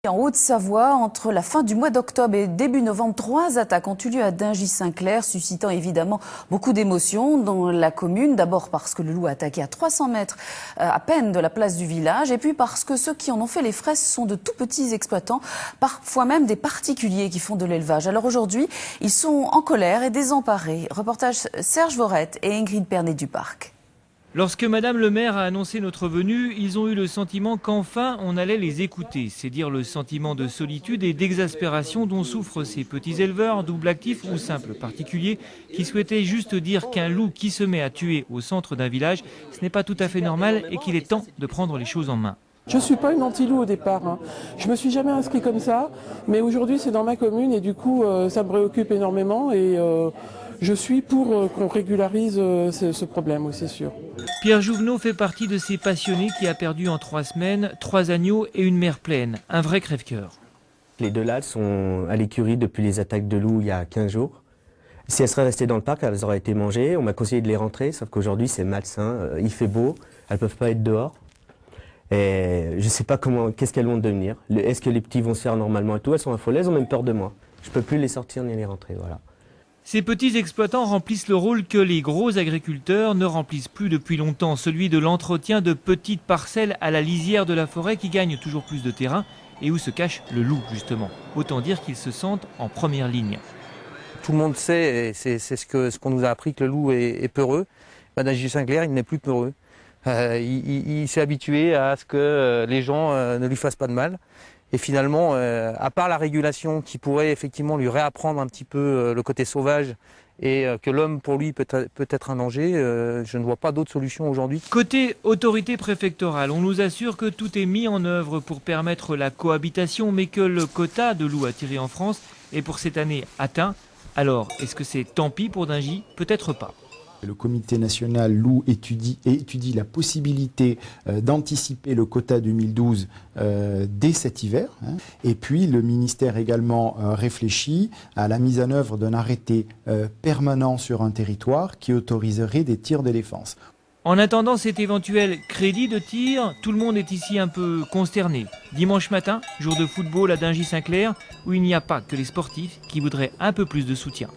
En Haute-Savoie, entre la fin du mois d'octobre et début novembre, 3 attaques ont eu lieu à Dingy-Saint-Clair, suscitant évidemment beaucoup d'émotions dans la commune. D'abord parce que le loup a attaqué à 300 mètres à peine de la place du village, et puis parce que ceux qui en ont fait les frais sont de tout petits exploitants, parfois même des particuliers qui font de l'élevage. Alors aujourd'hui, ils sont en colère et désemparés. Reportage Serge Vorette et Ingrid Pernet du Parc. Lorsque Madame le maire a annoncé notre venue, ils ont eu le sentiment qu'enfin on allait les écouter. C'est dire le sentiment de solitude et d'exaspération dont souffrent ces petits éleveurs, double actifs ou simples particuliers, qui souhaitaient juste dire qu'un loup qui se met à tuer au centre d'un village, ce n'est pas tout à fait normal et qu'il est temps de prendre les choses en main. Je ne suis pas une anti-loup au départ. Je ne me suis jamais inscrit comme ça, mais aujourd'hui c'est dans ma commune et du coup ça me préoccupe énormément et je suis pour qu'on régularise ce problème, oui, c'est sûr. Pierre Jouvenot fait partie de ces passionnés qui a perdu en 3 semaines 3 agneaux et une mère pleine. Un vrai crève-cœur. Les deux là sont à l'écurie depuis les attaques de loups il y a 15 jours. Si elles seraient restées dans le parc, elles auraient été mangées. On m'a conseillé de les rentrer, sauf qu'aujourd'hui c'est malsain, il fait beau, elles ne peuvent pas être dehors. Et je ne sais pas qu'est-ce qu'elles vont devenir. Est-ce que les petits vont se faire normalement et tout? Elles sont affolées, elles ont même peur de moi. Je ne peux plus les sortir ni les rentrer, voilà. Ces petits exploitants remplissent le rôle que les gros agriculteurs ne remplissent plus depuis longtemps, celui de l'entretien de petites parcelles à la lisière de la forêt qui gagnent toujours plus de terrain et où se cache le loup justement. Autant dire qu'ils se sentent en première ligne. Tout le monde sait, et c'est ce qu'on nous a appris, que le loup est peureux. Dingy-Saint-Clair, il n'est plus peureux. Il s'est habitué à ce que les gens ne lui fassent pas de mal. Et finalement, à part la régulation qui pourrait effectivement lui réapprendre un petit peu le côté sauvage et que l'homme pour lui peut être un danger, je ne vois pas d'autre solution aujourd'hui. Côté autorité préfectorale, on nous assure que tout est mis en œuvre pour permettre la cohabitation, mais que le quota de loups attirés en France est pour cette année atteint. Alors, est-ce que c'est tant pis pour Dingy? Peut-être pas. Le comité national loup étudie la possibilité d'anticiper le quota 2012 dès cet hiver. Et puis le ministère également réfléchit à la mise en œuvre d'un arrêté permanent sur un territoire qui autoriserait des tirs de défense. En attendant cet éventuel crédit de tir, tout le monde est ici un peu consterné. Dimanche matin, jour de football à Dingy-Saint-Clair, où il n'y a pas que les sportifs qui voudraient un peu plus de soutien.